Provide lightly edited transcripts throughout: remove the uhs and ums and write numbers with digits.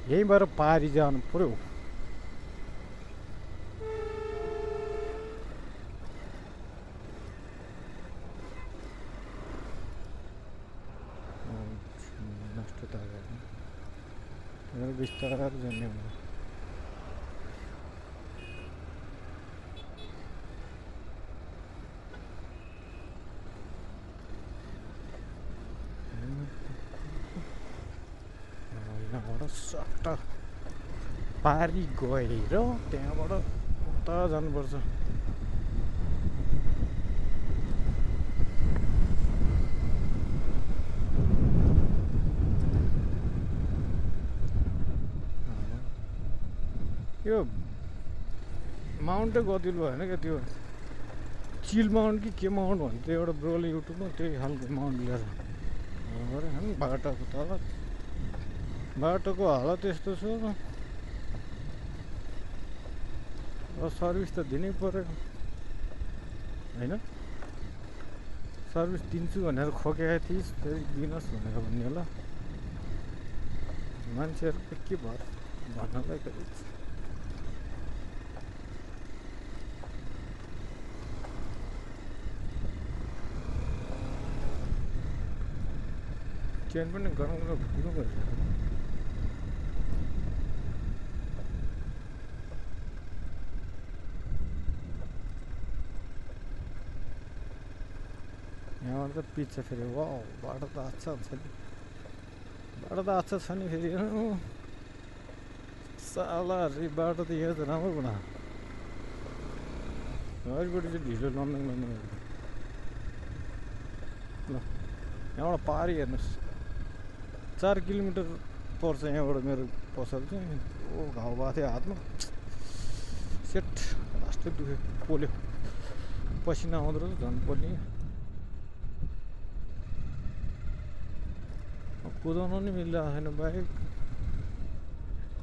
यहीँबाट पारी जानु पर्यो। बिस्तारै जाने यहाँबाट सट्ट पारी गएर त्यहाँबाट उता जानुपर्छ। यो माउन्टै गतिलो होइन क्या, त्यो चिल माउन्ट कि के माउन्ट भन्थ्यो त्यो एउटा ब्रोले युट्युबमा, त्यही खालको माउन्ट लिएर बाटोको तल। बाटोको हालत यस्तो छ, सर्भिस त दिनै पर्यो होइन। सर्भिस दिन्छु भनेर खोकेको थिइस्, फेरि दिनुहोस् भनेर भन्ने होला मान्छेहरूको के भयो भन्नलाई कति। चेन पनि गरम गरम फुक्नु पर्छ। यहाँबाट त पिच छ फेरि। वा बाटो त अच्छा हुन्छ नि, बाटो त अच्छा छ नि फेरि। साला बाटो त यहाँ त राम्रो बना, अलिकति चाहिँ ढिलो लन्डन ल यहाँबाट पारी हेर्नुहोस्, 4 किलोमिटर पर्छ यहाँबाट मेरो पसल चाहिँ। ओ घाउ भएको थियो हातमा, सेट लास्टै दुख्यो, पोल्यो, पसिना आउँदो रहेछ झन् पोल्ने। कुदाउनु नि मिलिरहेको छैन बाइक,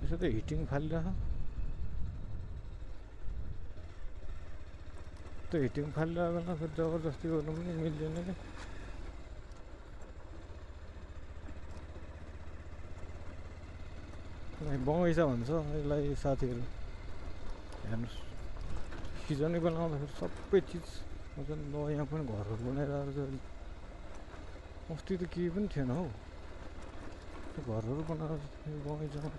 यसो त हिटिङ फालिरहेको। त्यो हिटिङ फालिरहेको बेला फेरि जबरजस्ती गर्नु पनि मिल्दैन क्या। बगैँचा भन्छ यसलाई साथीहरू, हेर्नुहोस् सिजनै बनाउँदाखेरि सबै चिज मजाले यहाँ पनि घरहरू बनाइरहेको छ। अस्ति त केही पनि थिएन हौ, घरहरू बनाएर बगैँचामा।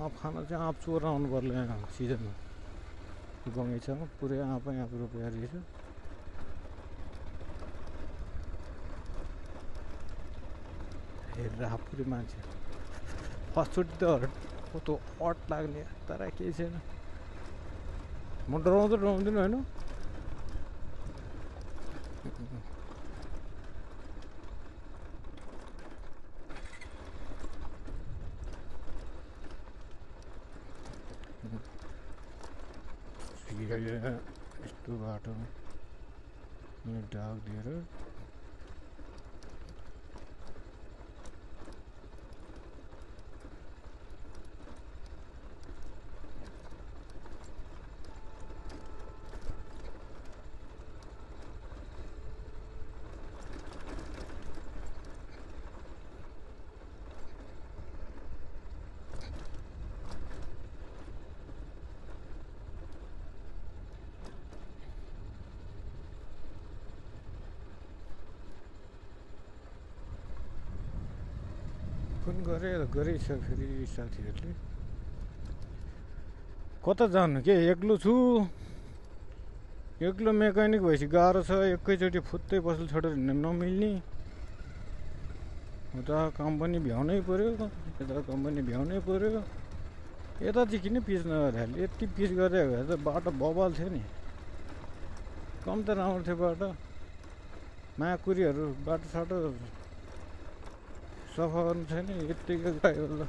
आँप खान चाहिँ आँप चोर आउनु पर्यो यहाँ सिजनमा, बगैँचामा पुरै आँपै आँप रोपेर रहेछ। हेरेर पुरै मान्छे फर्स्टचोटि त कस्तो अट लाग्ने, तर केही छैन। म डराउँदै डराउँदिनँ होइन, यस्तो बाटो डाक दिएर फोन गरेछ फेरि साथीहरूले। कता जानु के, एक्लो छु, एक्लो मेकानिक भएपछि गाह्रो छ। एकैचोटि फुत्तै पसल छोडेर हिँड्न नमिल्ने, उता काम पनि भ्याउनै पर्यो, यता काम पनि भ्याउनै पर्यो। यता चाहिँ किन पिच नगरे, यति पिच गरेको भए त बाटो बबाल थियो नि, कम त राम्रो थियो बाटो। माकुरीहरू बाटो साटो सफा गर्नु छैन, यत्तिकै गयो ल।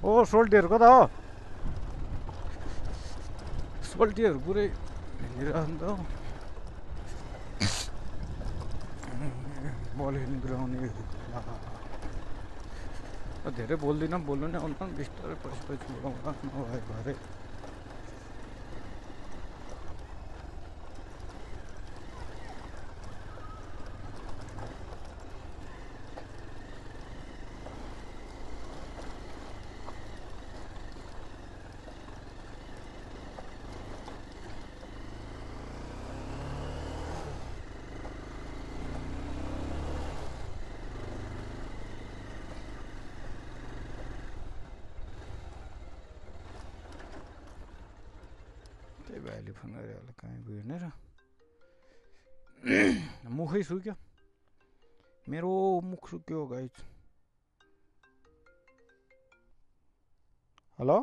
ओ सोल्टीहरू कता हो, सोल्टीहरू पुरै हिँडिरहनु त बलिङ ग्राउन्ड धेरै बोल्दिनँ, बोल्नु नै आउँदैन, बिस्तारै पछि बोलाउँला नभए भरे। त्यही भाइले फोन गरेर होला, कहीँ गयो नि र। मुखै सुक्यो, मेरो मुख सुक्यो गाइस। हेलो,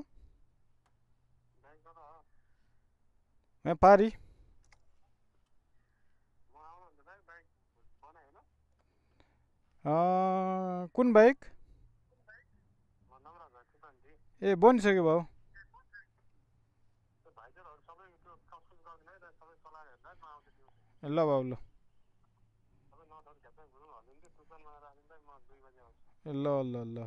मैं पारी कुन बाइक ए बनिसक्यो भाउ। ल भाउ ल, ल ल ल।